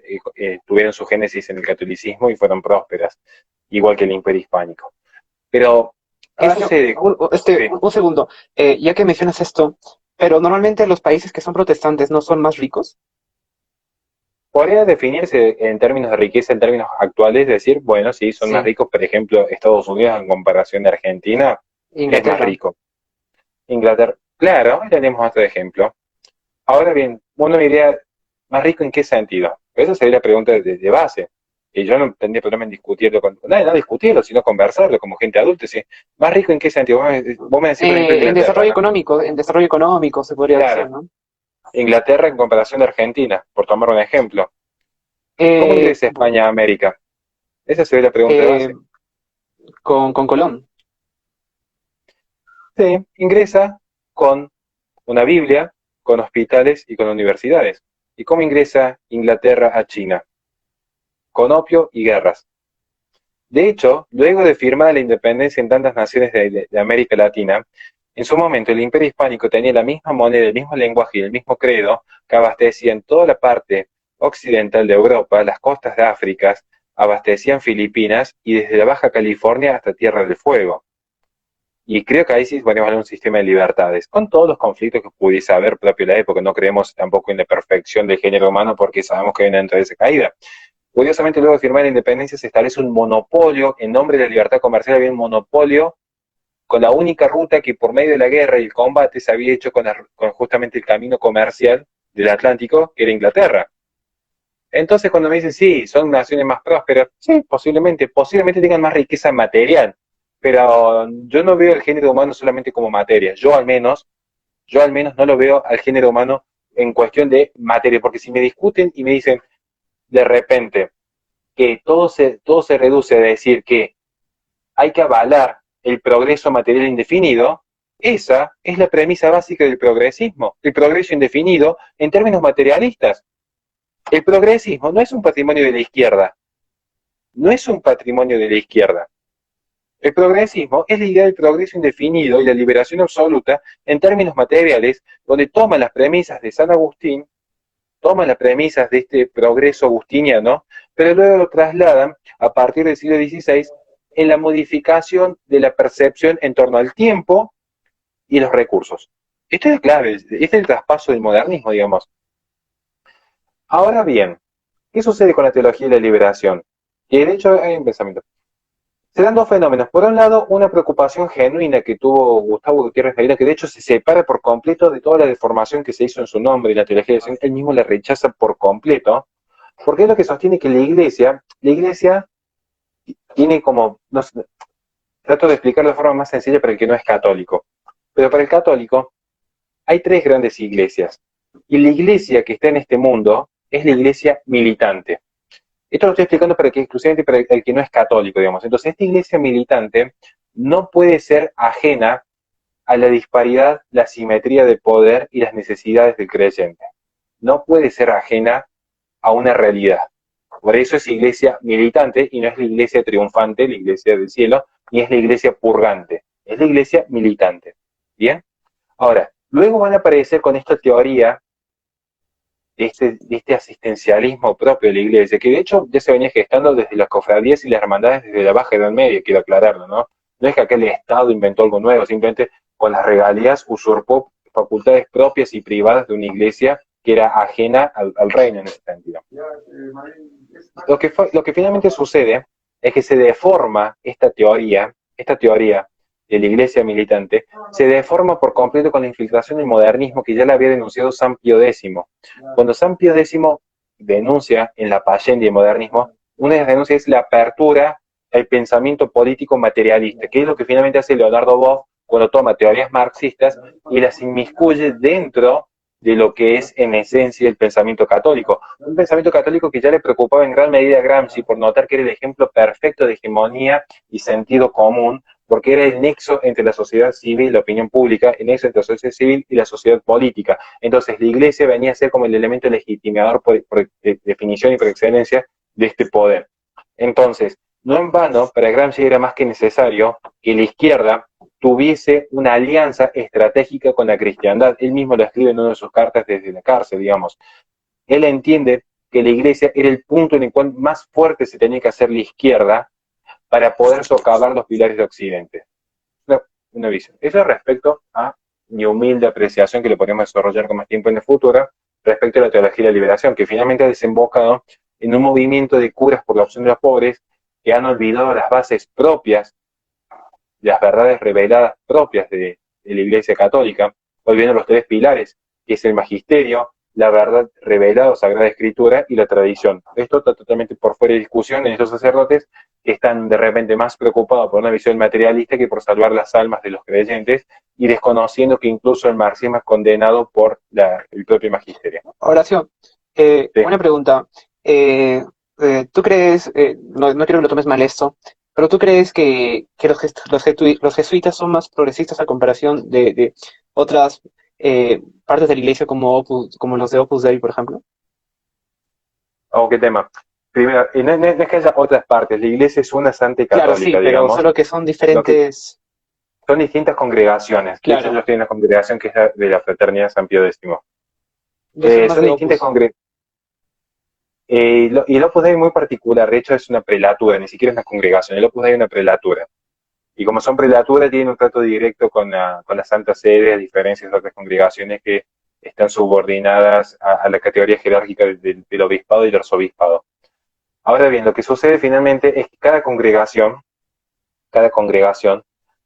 tuvieron su génesis en el catolicismo y fueron prósperas, igual que el Imperio Hispánico. Pero, ¿qué Ahora, sucede? Sí. un segundo. Ya que mencionas esto, pero normalmente los países que son protestantes no son más ricos. Podría definirse en términos de riqueza, en términos actuales, decir, bueno, sí, son más Sí, ricos, por ejemplo, Estados Unidos en comparación de Argentina, es más Inglaterra. rico. Inglaterra, claro, tenemos otro ejemplo. Ahora bien, uno diría, ¿más rico en qué sentido? Esa sería la pregunta de base. Y yo no tendría problema en discutirlo con nadie, no discutirlo, sino conversarlo como gente adulta. ¿Sí? ¿Más rico en qué sentido? Vos me decís, por ejemplo, Inglaterra, ¿no? En desarrollo económico se podría decir, Claro, ¿no? Inglaterra en comparación de Argentina, por tomar un ejemplo. ¿Cómo Eh, ingresa España a América? Esa sería la pregunta de eh, base. con Colón. Sí, ingresa con una Biblia, con hospitales y con universidades. ¿Y cómo ingresa Inglaterra a China? Con opio y guerras. De hecho, luego de firmar la independencia en tantas naciones de América Latina, en su momento el Imperio Hispánico tenía la misma moneda, el mismo lenguaje y el mismo credo que abastecían toda la parte occidental de Europa, las costas de África, abastecían Filipinas y desde la Baja California hasta Tierra del Fuego. Y creo que ahí sí podemos hablar de un sistema de libertades, con todos los conflictos que pudiese haber propio de la época. No creemos tampoco en la perfección del género humano porque sabemos que viene dentro de esa caída. Curiosamente, luego de firmar la independencia se establece un monopolio, en nombre de la libertad comercial había un monopolio con la única ruta que por medio de la guerra y el combate se había hecho con justamente el camino comercial del Atlántico, que era Inglaterra. Entonces cuando me dicen, sí, son naciones más prósperas, sí, posiblemente tengan más riqueza material, pero yo no veo el género humano solamente como materia. Yo al menos no lo veo al género humano en cuestión de materia, porque si me discuten y me dicen, de repente que todo se reduce a decir que hay que avalar el progreso material indefinido, esa es la premisa básica del progresismo, el progreso indefinido en términos materialistas. El progresismo no es un patrimonio de la izquierda, no es un patrimonio de la izquierda. El progresismo es la idea del progreso indefinido y la liberación absoluta en términos materiales, donde toma las premisas de San Agustín, toma las premisas de este progreso agustiniano, pero luego lo trasladan a partir del siglo XVI en la modificación de la percepción en torno al tiempo y los recursos. Esto es clave, este es el traspaso del modernismo, digamos. Ahora bien, ¿qué sucede con la teología de la liberación? Que de hecho hay un pensamiento. Se dan dos fenómenos. Por un lado, una preocupación genuina que tuvo Gustavo Gutiérrez Gaira, que de hecho se separa por completo de toda la deformación que se hizo en su nombre y la teología de la liberación, él mismo la rechaza por completo, porque es lo que sostiene que la iglesia tiene como, no sé, trato de explicarlo de forma más sencilla para el que no es católico, pero para el católico hay tres grandes iglesias, y la iglesia que está en este mundo es la iglesia militante. Esto lo estoy explicando para que exclusivamente para el que no es católico, digamos. Entonces, esta iglesia militante no puede ser ajena a la disparidad, la simetría de poder y las necesidades del creyente. No puede ser ajena a una realidad. Por eso es iglesia militante y no es la iglesia triunfante, la iglesia del cielo, ni es la iglesia purgante. Es la iglesia militante. ¿Bien? Ahora, luego van a aparecer con esta teoría de este asistencialismo propio de la iglesia, que de hecho ya se venía gestando desde las cofradías y las hermandades desde la Baja Edad Media, quiero aclararlo, ¿no? No es que aquel Estado inventó algo nuevo, simplemente con las regalías usurpó facultades propias y privadas de una iglesia que era ajena al reino en ese sentido. Lo que finalmente sucede es que se deforma esta teoría de la iglesia militante, se deforma por completo con la infiltración del modernismo que ya le había denunciado San Pío X. Cuando San Pío X denuncia en la Pascendi el modernismo, una de las denuncias es la apertura al pensamiento político materialista, que es lo que finalmente hace Leonardo Boff cuando toma teorías marxistas y las inmiscuye dentro de lo que es en esencia el pensamiento católico. Un pensamiento católico que ya le preocupaba en gran medida a Gramsci por notar que era el ejemplo perfecto de hegemonía y sentido común, porque era el nexo entre la sociedad civil y la opinión pública, el nexo entre la sociedad civil y la sociedad política. Entonces la iglesia venía a ser como el elemento legitimador por definición y por excelencia de este poder. Entonces, no en vano, para Gramsci era más que necesario que la izquierda tuviese una alianza estratégica con la cristiandad. Él mismo lo escribe en una de sus cartas desde la cárcel, digamos. Él entiende que la iglesia era el punto en el cual más fuerte se tenía que hacer la izquierda para poder socavar los pilares de Occidente. Una visión. Eso respecto a mi humilde apreciación, que lo podemos desarrollar con más tiempo en el futuro, respecto a la teología de la liberación, que finalmente ha desembocado en un movimiento de curas por la opción de los pobres que han olvidado las bases propias, las verdades reveladas propias de la Iglesia Católica, olvidando los tres pilares, que es el magisterio, la verdad revelada, Sagrada Escritura y la tradición. Esto está totalmente por fuera de discusión en estos sacerdotes que están de repente más preocupados por una visión materialista que por salvar las almas de los creyentes y desconociendo que incluso el marxismo es condenado por el propio magisterio. Horacio, Sí. una pregunta. ¿Tú crees, no quiero que lo tomes mal esto, pero tú crees que los jesuitas son más progresistas a comparación de otras partes de la iglesia como los de Opus Dei, por ejemplo? ¿O qué tema? Primero, no es que haya otras partes, la iglesia es una santa y Claro, sí, católica, pero digamos. solo que son diferentes. Son distintas congregaciones. Claro. De hecho, yo estoy en una congregación que es la de la Fraternidad San Pío X. Yo soy más Son de distintas Opus. congregaciones. Y el Opus Dei es muy particular, de hecho es una prelatura, ni siquiera es una congregación, el Opus Dei es una prelatura. Y como son prelaturas, tienen un trato directo con la Santa Sede, a diferencia de otras congregaciones que están subordinadas a la categoría jerárquica del obispado y del arzobispado. Ahora bien, lo que sucede finalmente es que cada congregación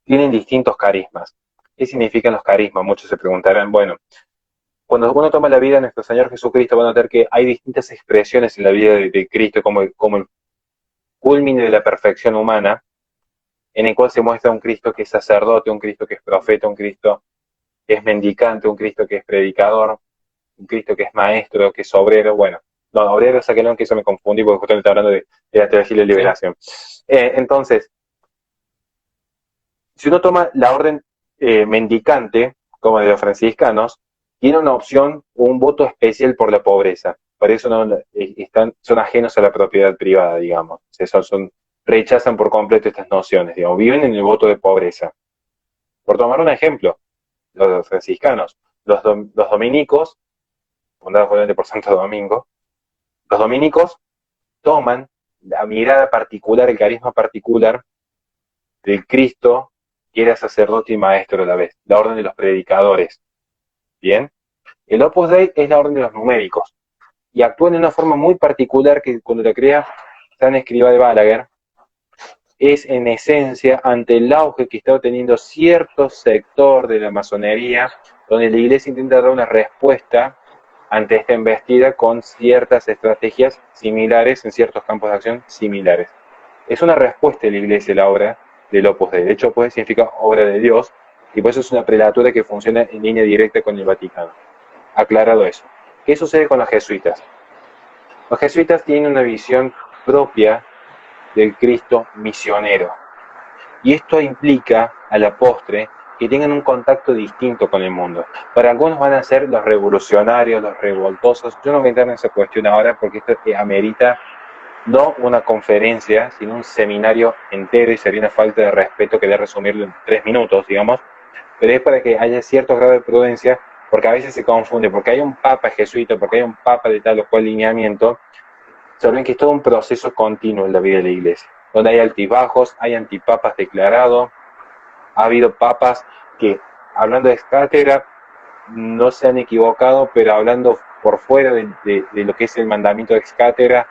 tiene distintos carismas. ¿Qué significan los carismas? Muchos se preguntarán, bueno, cuando uno toma la vida de nuestro Señor Jesucristo, va a notar que hay distintas expresiones en la vida de Cristo como el culmine de la perfección humana, en el cual se muestra un Cristo que es sacerdote, un Cristo que es profeta, un Cristo que es mendicante, un Cristo que es predicador, un Cristo que es maestro, que es obrero, bueno. No, obrero saquelón, que eso me confundí porque justamente está hablando de la teología de la Sí, liberación. Entonces, si uno toma la orden mendicante, como de los franciscanos, tiene una opción o un voto especial por la pobreza. Por eso no, son ajenos a la propiedad privada, digamos. Rechazan por completo estas nociones, digamos, viven en el voto de pobreza. Por tomar un ejemplo, los franciscanos, los dominicos, fundados obviamente por Santo Domingo, los dominicos toman la mirada particular, el carisma particular del Cristo, que era sacerdote y maestro a la vez, la orden de los predicadores. Bien, el Opus Dei es la orden de los numéricos y actúa de una forma muy particular que cuando la crea San Escrivá de Balaguer, es en esencia ante el auge que está teniendo cierto sector de la masonería, donde la iglesia intenta dar una respuesta ante esta embestida con ciertas estrategias similares en ciertos campos de acción similares. Es una respuesta de la iglesia la obra del Opus Dei. De hecho, Opus Dei significa obra de Dios y por eso es una prelatura que funciona en línea directa con el Vaticano. Aclarado eso. ¿Qué sucede con los jesuitas? Los jesuitas tienen una visión propia del Cristo misionero. Y esto implica, a la postre, que tengan un contacto distinto con el mundo. Para algunos van a ser los revolucionarios, los revoltosos. Yo no voy a entrar en esa cuestión ahora porque esto amerita no una conferencia, sino un seminario entero y sería una falta de respeto querer resumirlo en 3 minutos, digamos. Pero es para que haya cierto grado de prudencia, porque a veces se confunde, porque hay un papa jesuita, porque hay un papa de tal o cual lineamiento. Saben que es todo un proceso continuo en la vida de la iglesia, donde hay altibajos, hay antipapas declarados, ha habido papas que, hablando de cátedra, no se han equivocado, pero hablando por fuera de lo que es el mandamiento de ex cátedra,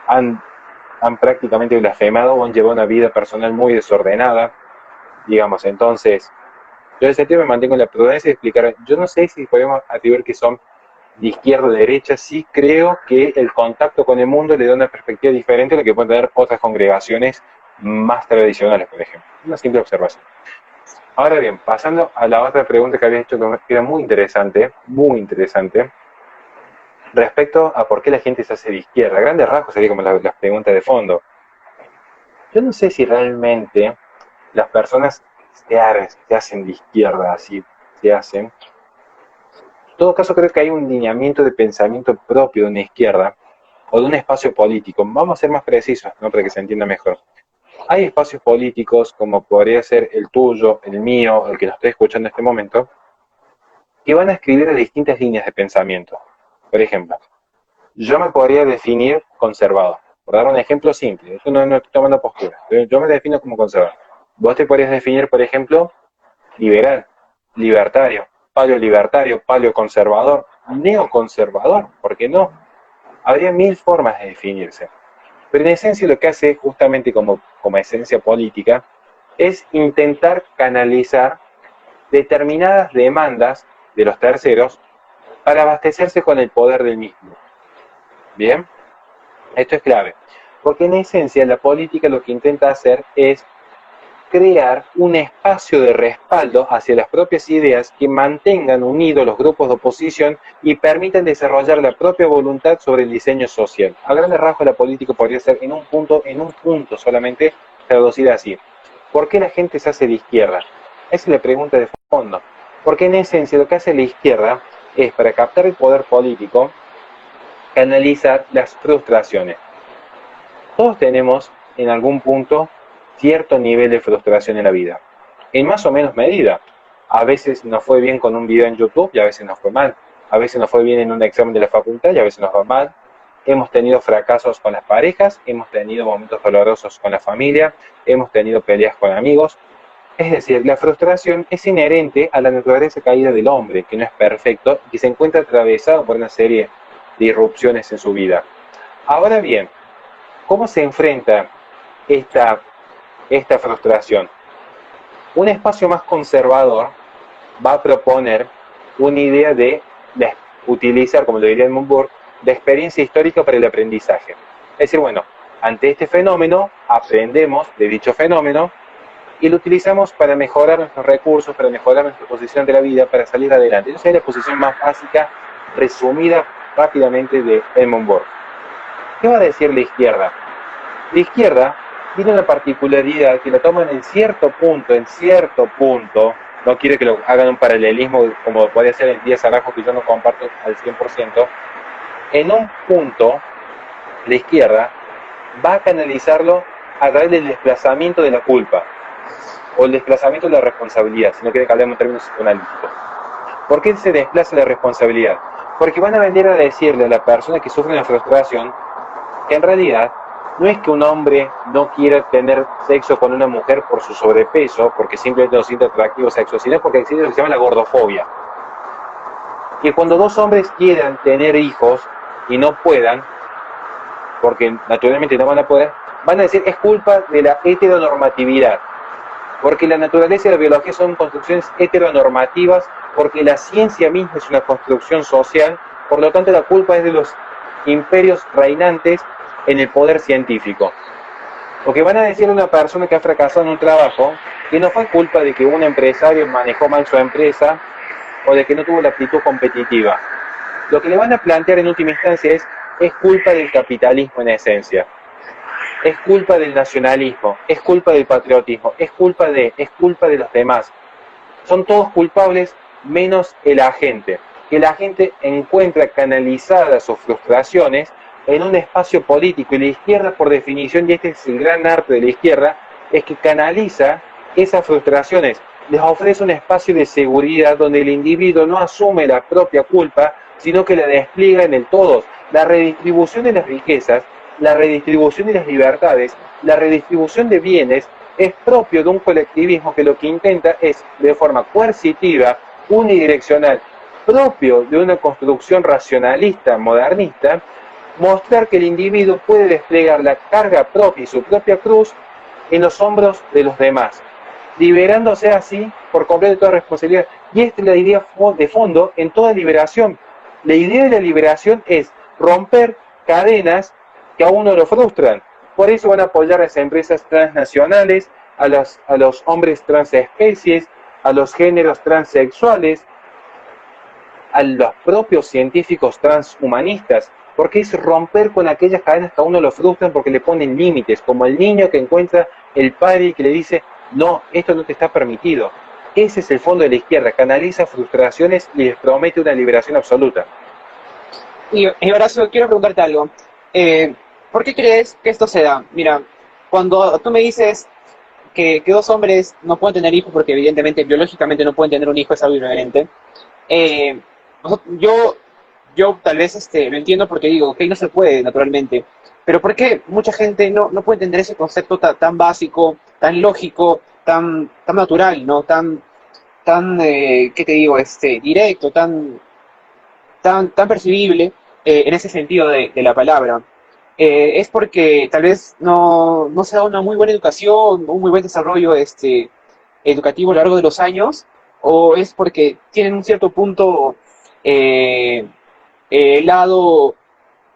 han prácticamente blasfemado o han llevado una vida personal muy desordenada, digamos. Entonces, yo en ese sentido me mantengo en la prudencia de explicar. Yo no sé si podemos atribuir que son de izquierda a derecha, sí creo que el contacto con el mundo le da una perspectiva diferente a lo que pueden tener otras congregaciones más tradicionales, por ejemplo. Una simple observación. Ahora bien, pasando a la otra pregunta que había hecho, que era muy interesante, respecto a por qué la gente se hace de izquierda. A grandes rasgos sería como las preguntas de fondo. Yo no sé si realmente las personas se hacen de izquierda, así se hacen. En todo caso, creo que hay un lineamiento de pensamiento propio de una izquierda o de un espacio político. Vamos a ser más precisos, ¿no? Para que se entienda mejor. Hay espacios políticos, como podría ser el tuyo, el mío, el que nos estoy escuchando en este momento, que van a escribir a distintas líneas de pensamiento. Por ejemplo, yo me podría definir conservador. Por dar un ejemplo simple, yo no estoy tomando postura. Yo me defino como conservador. Vos te podrías definir, por ejemplo, liberal, libertario, paleoconservador, neoconservador, ¿por qué no? Habría 1000 formas de definirse. Pero en esencia lo que hace, justamente como esencia política, es intentar canalizar determinadas demandas de los terceros para abastecerse con el poder del mismo. Bien, esto es clave, porque en esencia la política lo que intenta hacer es crear un espacio de respaldo hacia las propias ideas que mantengan unidos los grupos de oposición y permitan desarrollar la propia voluntad sobre el diseño social. A grandes rasgos la política podría ser en un punto solamente traducida así. ¿Por qué la gente se hace de izquierda? Esa es la pregunta de fondo. Porque en esencia lo que hace la izquierda es, para captar el poder político, canalizar las frustraciones. Todos tenemos en algún punto cierto nivel de frustración en la vida, en más o menos medida. A veces nos fue bien con un video en YouTube y a veces nos fue mal. A veces nos fue bien en un examen de la facultad y a veces nos va mal. Hemos tenido fracasos con las parejas, hemos tenido momentos dolorosos con la familia, hemos tenido peleas con amigos. Es decir, la frustración es inherente a la naturaleza caída del hombre, que no es perfecto y que se encuentra atravesado por una serie de irrupciones en su vida. Ahora bien, ¿cómo se enfrenta esta frustración? Un espacio más conservador va a proponer una idea de utilizar, como lo diría Edmund Burke, la experiencia histórica para el aprendizaje. Es decir, bueno, ante este fenómeno, aprendemos de dicho fenómeno y lo utilizamos para mejorar nuestros recursos, para mejorar nuestra posición de la vida, para salir adelante. Esa es la posición más básica, resumida rápidamente de Edmund Burke. ¿Qué va a decir la izquierda? La izquierda tiene una particularidad que la toman en cierto punto, no quiere que lo hagan un paralelismo como puede ser en Díaz Arajo, que yo no comparto al 100%, en un punto la izquierda va a canalizarlo a través del desplazamiento de la culpa o el desplazamiento de la responsabilidad, si no quieren que hablemos en términos psicoanalíticos. ¿Por qué se desplaza la responsabilidad? Porque van a venir a decirle a la persona que sufre una frustración que en realidad no es que un hombre no quiera tener sexo con una mujer por su sobrepeso, porque simplemente no siente atractivo sexo, sino porque existe lo que se llama la gordofobia. Que cuando dos hombres quieran tener hijos y no puedan, porque naturalmente no van a poder, van a decir es culpa de la heteronormatividad. Porque la naturaleza y la biología son construcciones heteronormativas, porque la ciencia misma es una construcción social, por lo tanto la culpa es de los imperios reinantes en el poder científico. Porque van a decir a una persona que ha fracasado en un trabajo que no fue culpa de que un empresario manejó mal su empresa o de que no tuvo la actitud competitiva. Lo que le van a plantear en última instancia es culpa del capitalismo en esencia. Es culpa del nacionalismo, es culpa del patriotismo, es culpa de los demás. Son todos culpables menos el agente. Que el agente encuentra canalizadas sus frustraciones en un espacio político y la izquierda por definición, y este es el gran arte de la izquierda, es que canaliza esas frustraciones, les ofrece un espacio de seguridad donde el individuo no asume la propia culpa, sino que la despliega en el todos. La redistribución de las riquezas, la redistribución de las libertades, la redistribución de bienes es propio de un colectivismo que lo que intenta es, de forma coercitiva, unidireccional, propio de una construcción racionalista, modernista, mostrar que el individuo puede desplegar la carga propia y su propia cruz en los hombros de los demás, liberándose así por completo de toda responsabilidad. Y esta es la idea de fondo en toda liberación. La idea de la liberación es romper cadenas que a uno lo frustran. Por eso van a apoyar a las empresas transnacionales, a los hombres transespecies, a los géneros transexuales, a los propios científicos transhumanistas, porque es romper con aquellas cadenas que a uno lo frustran porque le ponen límites, como el niño que encuentra el padre que le dice, no, esto no te está permitido. Ese es el fondo de la izquierda, canaliza frustraciones y les promete una liberación absoluta. Y Horacio, quiero preguntarte algo. ¿Por qué crees que esto se da? Mira, cuando tú me dices que dos hombres no pueden tener hijos porque evidentemente biológicamente no pueden tener un hijo, es algo inherente. Eh, yo, yo tal vez lo entiendo porque digo, ok, no se puede naturalmente, pero ¿por qué mucha gente no puede entender ese concepto tan básico, tan lógico, tan natural, ¿no? ¿Qué te digo? Directo, tan percibible en ese sentido de la palabra. Es porque tal vez no se da una muy buena educación, un muy buen desarrollo educativo a lo largo de los años, o es porque tienen un cierto punto eh, lado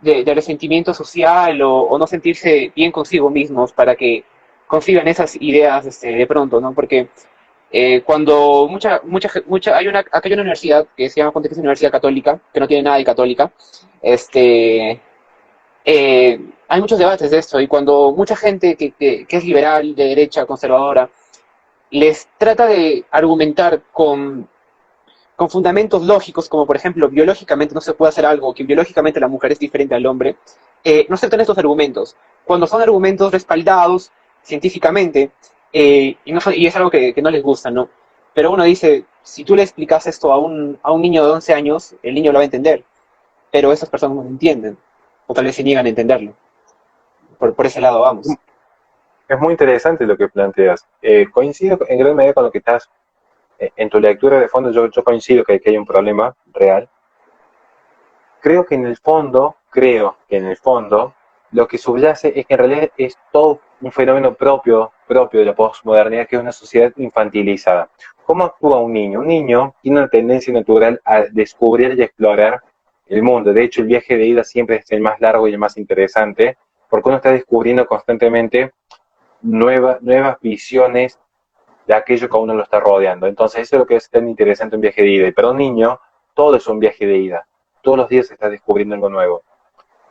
de resentimiento social o no sentirse bien consigo mismos para que conciban esas ideas de pronto, ¿no? Porque cuando acá hay una universidad que se llama Pontificia Universidad Católica, que no tiene nada de católica, este, hay muchos debates de esto y cuando mucha gente que es liberal, de derecha, conservadora, les trata de argumentar con fundamentos lógicos, como por ejemplo, biológicamente no se puede hacer algo, que biológicamente la mujer es diferente al hombre, no aceptan estos argumentos. Cuando son argumentos respaldados científicamente, y es algo que no les gusta, ¿no? Pero uno dice, si tú le explicas esto a un niño de 11 años, el niño lo va a entender, pero esas personas no lo entienden, o tal vez se niegan a entenderlo. Por ese lado vamos. Es muy interesante lo que planteas. Coincido en gran medida con lo que estás en tu lectura de fondo. Yo coincido que hay un problema real. Creo que en el fondo, lo que subyace es que en realidad es todo un fenómeno propio de la posmodernidad, que es una sociedad infantilizada. ¿Cómo actúa un niño? Un niño tiene una tendencia natural a descubrir y explorar el mundo. De hecho, el viaje de ida siempre es el más largo y el más interesante, porque uno está descubriendo constantemente nuevas visiones de aquello que a uno lo está rodeando. Entonces, eso es lo que es tan interesante un viaje de ida. Y para un niño, todo es un viaje de ida. Todos los días se está descubriendo algo nuevo.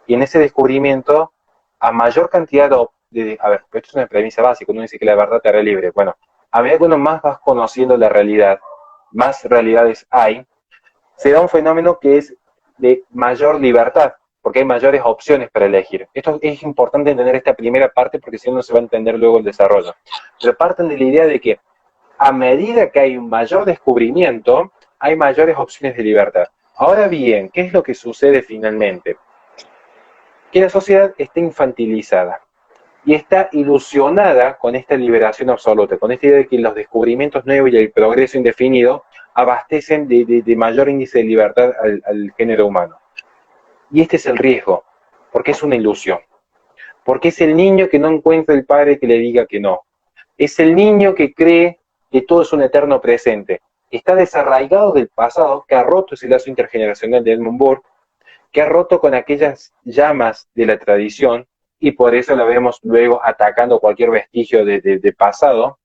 Y en ese descubrimiento, a mayor cantidad a ver, esto es una premisa básica, uno dice que la verdad te hará libre. Bueno, a medida que uno más vas conociendo la realidad, más realidades hay, se da un fenómeno que es de mayor libertad, porque hay mayores opciones para elegir. Esto es importante entender esta primera parte, porque si no, no se va a entender luego el desarrollo. Pero parten de la idea de que a medida que hay un mayor descubrimiento, hay mayores opciones de libertad. Ahora bien, ¿qué es lo que sucede finalmente? Que la sociedad está infantilizada y está ilusionada con esta liberación absoluta, con esta idea de que los descubrimientos nuevos y el progreso indefinido abastecen de mayor índice de libertad al género humano. Y este es el riesgo, porque es una ilusión, porque es el niño que no encuentra el padre que le diga que no, es el niño que cree que todo es un eterno presente, está desarraigado del pasado, que ha roto ese lazo intergeneracional de Edmund Burke, que ha roto con aquellas llamas de la tradición, y por eso la vemos luego atacando cualquier vestigio de pasado,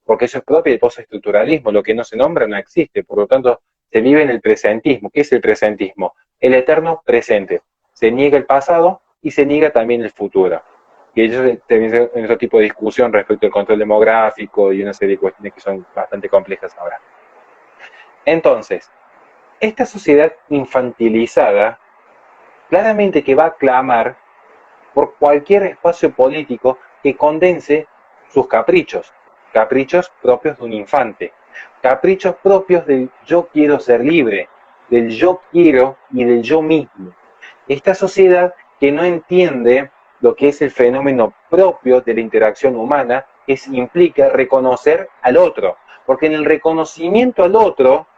porque eso es propio del postestructuralismo, lo que no se nombra no existe, por lo tanto se vive en el presentismo. ¿Qué es el presentismo? El eterno presente. Se niega el pasado y se niega también el futuro. Y ellos tienen otro tipo de discusión respecto al control demográfico y una serie de cuestiones que son bastante complejas ahora. Entonces, esta sociedad infantilizada claramente que va a clamar por cualquier espacio político que condense sus caprichos, caprichos propios de un infante, caprichos propios del yo quiero ser libre, del yo quiero y del yo mismo. Esta sociedad que no entiende lo que es el fenómeno propio de la interacción humana, que implica reconocer al otro, porque en el reconocimiento al otro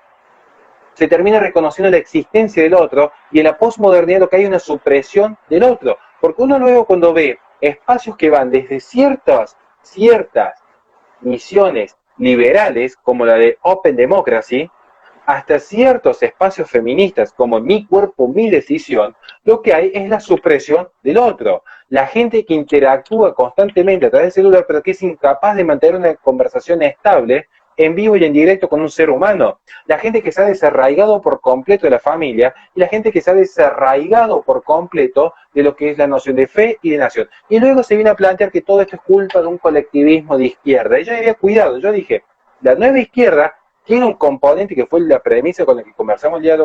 se termina reconociendo la existencia del otro, y en la posmodernidad lo que hay es una supresión del otro, porque uno luego cuando ve espacios que van desde ciertas misiones liberales, como la de Open Democracy, hasta ciertos espacios feministas como mi cuerpo, mi decisión, lo que hay es la supresión del otro. La gente que interactúa constantemente a través del celular, pero que es incapaz de mantener una conversación estable en vivo y en directo con un ser humano. La gente que se ha desarraigado por completo de la familia, y la gente que se ha desarraigado por completo de lo que es la noción de fe y de nación. Y luego se viene a plantear que todo esto es culpa de un colectivismo de izquierda. Y yo había cuidado, yo dije, la nueva izquierda tiene un componente que fue la premisa con la que conversamos el día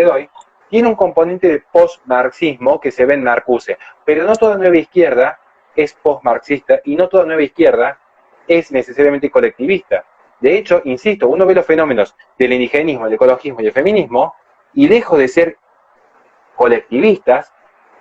de hoy, tiene un componente de post-marxismo que se ve en Marcuse, pero no toda nueva izquierda es post-marxista y no toda nueva izquierda es necesariamente colectivista. De hecho, insisto, uno ve los fenómenos del indigenismo, el ecologismo y el feminismo, y lejos de ser colectivistas,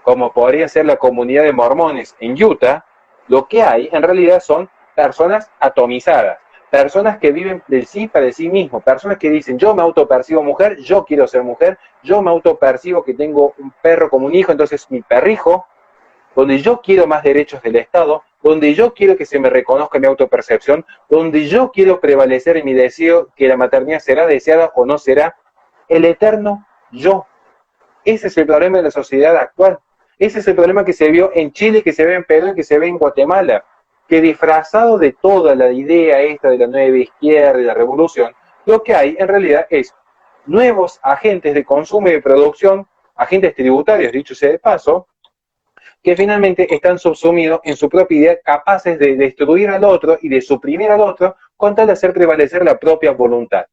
como podría ser la comunidad de mormones en Utah, lo que hay en realidad son personas atomizadas, personas que viven del sí para el sí mismo, personas que dicen yo me autopercibo mujer, yo quiero ser mujer, yo me autopercibo que tengo un perro como un hijo, entonces mi perrijo, donde yo quiero más derechos del Estado, donde yo quiero que se me reconozca mi autopercepción, donde yo quiero prevalecer en mi deseo que la maternidad será deseada o no será, el eterno yo. Ese es el problema de la sociedad actual. Ese es el problema que se vio en Chile, que se ve en Perú y que se ve en Guatemala, que disfrazado de toda la idea esta de la nueva izquierda y la revolución, lo que hay en realidad es nuevos agentes de consumo y de producción, agentes tributarios, dicho sea de paso, que finalmente están subsumidos en su propia idea, capaces de destruir al otro y de suprimir al otro con tal de hacer prevalecer la propia voluntad.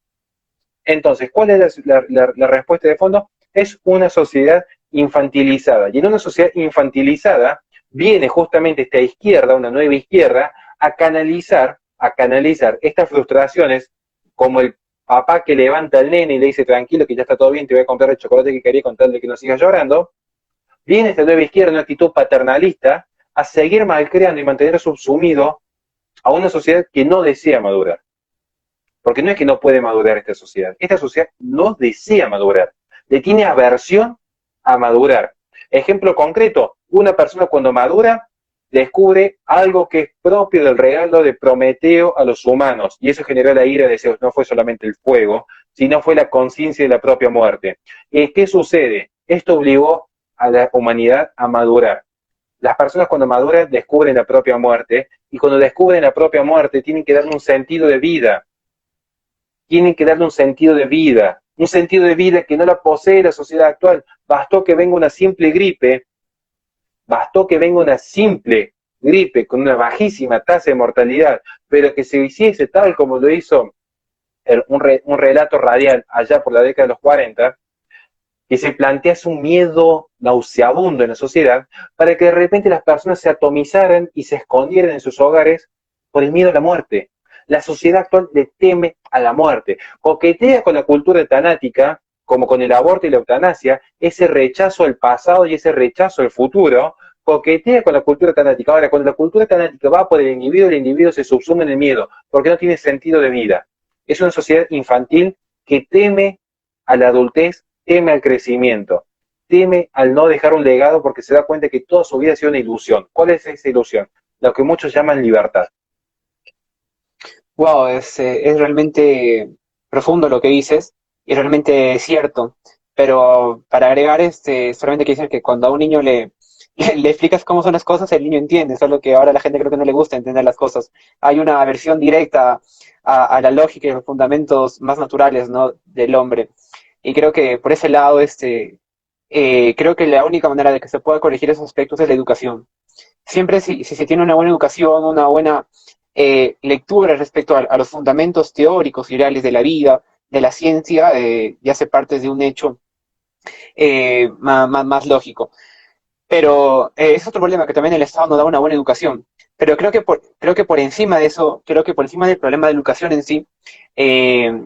Entonces, ¿cuál es la respuesta de fondo? Es una sociedad infantilizada. Y en una sociedad infantilizada viene justamente esta izquierda, una nueva izquierda, a canalizar estas frustraciones, como el papá que levanta al nene y le dice tranquilo que ya está todo bien, te voy a comprar el chocolate que quería con tal de que no sigas llorando. Viene esta nueva izquierda, una actitud paternalista, a seguir malcriando y mantener subsumido a una sociedad que no desea madurar. Porque no es que no puede madurar esta sociedad no desea madurar, le tiene aversión a madurar. Ejemplo concreto, una persona cuando madura descubre algo que es propio del regalo de Prometeo a los humanos, y eso generó la ira de Zeus. No fue solamente el fuego, sino fue la conciencia de la propia muerte. ¿Qué sucede? Esto obligó a la humanidad a madurar. Las personas cuando maduran descubren la propia muerte, y cuando descubren la propia muerte tienen que darle un sentido de vida. Tienen que darle un sentido de vida que no la posee la sociedad actual. Bastó que venga una simple gripe Bastó que venga una simple gripe con una bajísima tasa de mortalidad, pero que se hiciese tal como lo hizo un relato radial allá por la década de los 40, que se plantease un miedo nauseabundo en la sociedad, para que de repente las personas se atomizaran y se escondieran en sus hogares por el miedo a la muerte. La sociedad actual le teme a la muerte, coquetea con la cultura etanática, como con el aborto y la eutanasia, ese rechazo al pasado y ese rechazo al futuro, coquetea con la cultura etanática. Ahora, cuando la cultura etanática va por el individuo se subsume en el miedo, porque no tiene sentido de vida. Es una sociedad infantil que teme a la adultez, teme al crecimiento, teme al no dejar un legado porque se da cuenta que toda su vida ha sido una ilusión. ¿Cuál es esa ilusión? Lo que muchos llaman libertad. Wow, es realmente profundo lo que dices y realmente cierto. Pero para agregar, solamente quiero decir que cuando a un niño le explicas cómo son las cosas, el niño entiende, solo que ahora a la gente creo que no le gusta entender las cosas. Hay una versión directa a la lógica y los fundamentos más naturales, ¿no? Del hombre. Y creo que por ese lado, creo que la única manera de que se pueda corregir esos aspectos es la educación. Siempre si se tiene una buena educación, una buena lectura respecto a los fundamentos teóricos y reales de la vida, de la ciencia, ya se parte de un hecho más lógico. Pero es otro problema, que también el Estado no da una buena educación. Pero creo que por encima de eso, creo que por encima del problema de educación en sí, eh,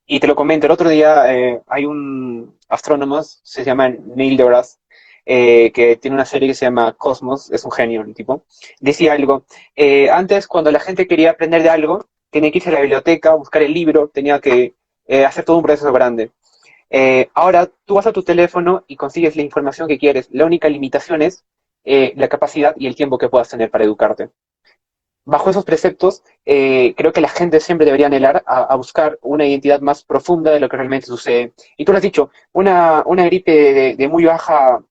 y te lo comento, el otro día hay un astrónomo, se llama Neil deGrasse, que tiene una serie que se llama Cosmos, es un genio el tipo, decía algo, antes cuando la gente quería aprender de algo, tenía que irse a la biblioteca, buscar el libro, tenía que hacer todo un proceso grande. Ahora tú vas a tu teléfono y consigues la información que quieres. La única limitación es la capacidad y el tiempo que puedas tener para educarte. Bajo esos preceptos, creo que la gente siempre debería anhelar a buscar una identidad más profunda de lo que realmente sucede. Y tú lo has dicho, una gripe de muy baja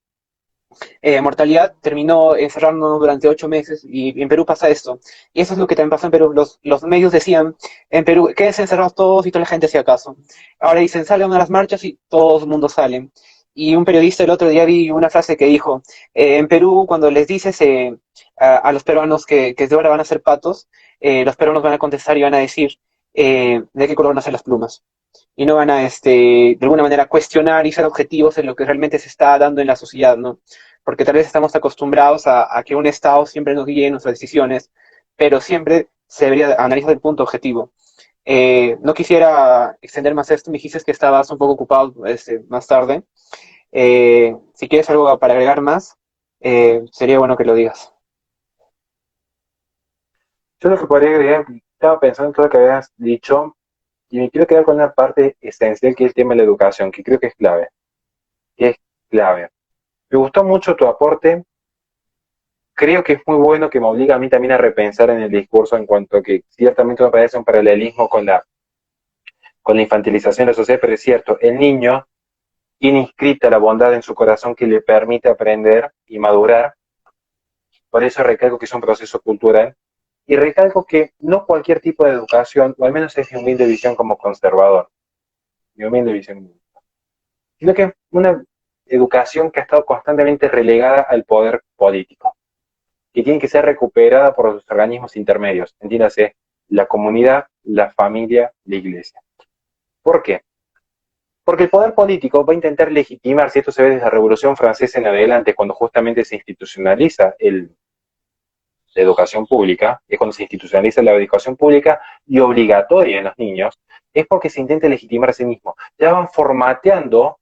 mortalidad terminó encerrándonos durante 8 meses y en Perú pasa esto. Y eso es lo que también pasa en Perú. Los medios decían en Perú, quédense encerrados todos y toda la gente hacía caso. Ahora dicen, salgan a las marchas y todo el mundo sale. Y un periodista el otro día vi una frase que dijo, en Perú cuando les dices a los peruanos que de ahora van a ser patos, los peruanos van a contestar y van a decir, ¿de qué color van a ser las plumas? Y no van a, de alguna manera, cuestionar y ser objetivos en lo que realmente se está dando en la sociedad, ¿no? Porque tal vez estamos acostumbrados a que un Estado siempre nos guíe en nuestras decisiones, pero siempre se debería analizar el punto objetivo. No quisiera extender más esto, me dijiste que estabas un poco ocupado más tarde. Si quieres algo para agregar más, sería bueno que lo digas. Yo lo que podría agregar, estaba pensando en todo lo que habías dicho y me quiero quedar con una parte esencial que es el tema de la educación, que creo que es clave. Que es clave. Me gustó mucho tu aporte. Creo que es muy bueno, que me obliga a mí también a repensar en el discurso en cuanto a que ciertamente me parece un paralelismo con la infantilización de la sociedad, pero es cierto, el niño tiene inscrita la bondad en su corazón que le permite aprender y madurar. Por eso recalco que es un proceso cultural y recalco que no cualquier tipo de educación, o al menos es mi humilde visión como conservador, mi humilde visión, sino que es una educación que ha estado constantemente relegada al poder político, que tiene que ser recuperada por los organismos intermedios, entiéndase, la comunidad, la familia, la iglesia. ¿Por qué? Porque el poder político va a intentar legitimar, si esto se ve desde la Revolución Francesa en adelante, cuando justamente se institucionaliza la educación pública, es cuando se institucionaliza la educación pública y obligatoria en los niños, es porque se intenta legitimar a sí mismo. Ya van formateando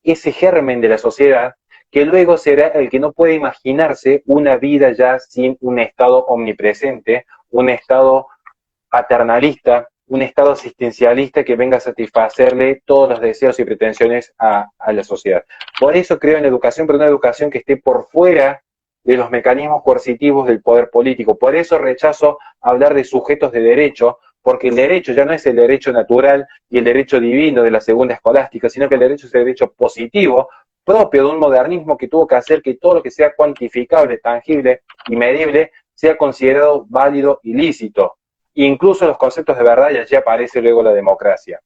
ese germen de la sociedad que luego será el que no puede imaginarse una vida ya sin un Estado omnipresente, un Estado paternalista, un Estado asistencialista que venga a satisfacerle todos los deseos y pretensiones a la sociedad. Por eso creo en la educación, pero una educación que esté por fuera de los mecanismos coercitivos del poder político. Por eso rechazo hablar de sujetos de derecho, porque el derecho ya no es el derecho natural y el derecho divino de la segunda escolástica, sino que el derecho es el derecho positivo, propio de un modernismo que tuvo que hacer que todo lo que sea cuantificable, tangible y medible sea considerado válido y lícito. Incluso los conceptos de verdad, y allí aparece luego la democracia.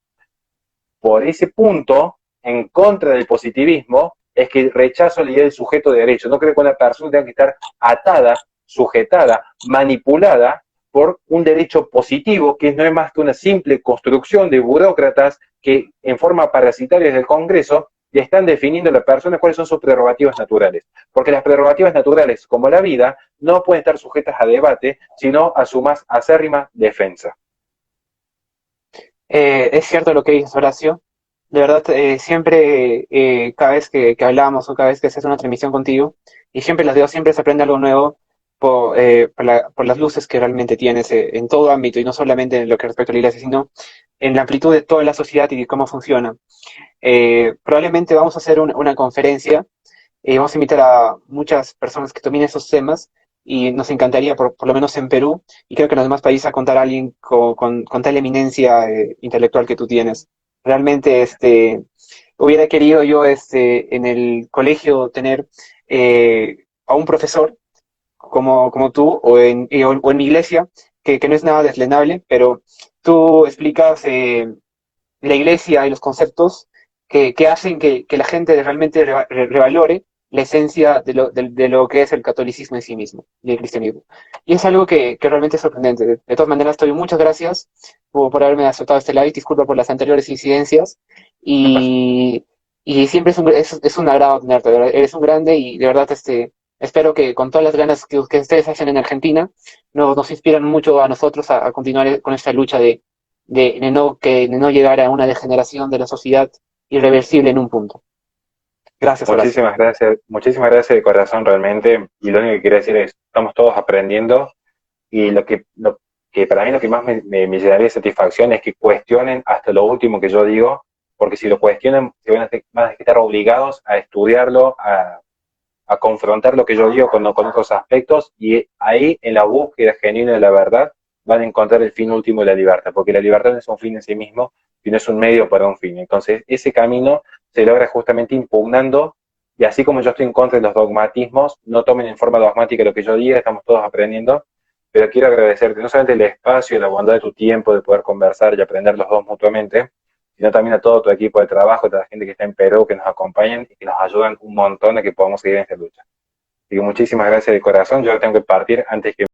Por ese punto, en contra del positivismo, es que rechazo la idea del sujeto de derecho. No creo que una persona tenga que estar atada, sujetada, manipulada por un derecho positivo, que no es más que una simple construcción de burócratas que en forma parasitaria desde el Congreso le están definiendo a la persona cuáles son sus prerrogativas naturales. Porque las prerrogativas naturales, como la vida, no pueden estar sujetas a debate, sino a su más acérrima defensa. Es cierto lo que dices, Horacio. De verdad, siempre, cada vez que hablamos o cada vez que se hace una transmisión contigo, y siempre las digo, siempre se aprende algo nuevo por las luces que realmente tienes en todo ámbito, y no solamente en lo que respecta a la iglesia, sino en la amplitud de toda la sociedad y de cómo funciona. Probablemente vamos a hacer una conferencia, vamos a invitar a muchas personas que dominen esos temas, y nos encantaría, por lo menos en Perú, y creo que en los demás países, a contar a alguien con tal eminencia intelectual que tú tienes. Realmente, hubiera querido yo, en el colegio tener a un profesor como tú, o en mi iglesia, que no es nada deslenable, pero tú explicas la iglesia y los conceptos que hacen que la gente realmente revalore la esencia de lo que es el catolicismo en sí mismo y el cristianismo. Y es algo que realmente es sorprendente. De todas maneras, Toby, muchas gracias por haberme aceptado este live. Disculpa por las anteriores incidencias. Y, y siempre es un agrado tenerte. De verdad, eres un grande, y de verdad, espero que con todas las ganas que ustedes hacen en Argentina, nos inspiran mucho a nosotros a continuar con esta lucha de no llegar a una degeneración de la sociedad irreversible en un punto. Gracias, Horacio. Muchísimas gracias de corazón realmente. Y lo único que quiero decir es, estamos todos aprendiendo y lo que para mí lo que más me llenaría de satisfacción es que cuestionen hasta lo último que yo digo, porque si lo cuestionan se van a estar obligados a estudiarlo, a confrontar lo que yo digo con otros aspectos, y ahí en la búsqueda genuina de la verdad van a encontrar el fin último de la libertad, porque la libertad no es un fin en sí mismo, sino es un medio para un fin. Entonces ese camino se logra justamente impugnando, y así como yo estoy en contra de los dogmatismos, no tomen en forma dogmática lo que yo diga, estamos todos aprendiendo, pero quiero agradecerte no solamente el espacio y la bondad de tu tiempo de poder conversar y aprender los dos mutuamente, sino también a todo tu equipo de trabajo, a toda la gente que está en Perú, que nos acompañan y que nos ayudan un montón a que podamos seguir en esta lucha. Así que muchísimas gracias de corazón. Yo ahora tengo que partir antes que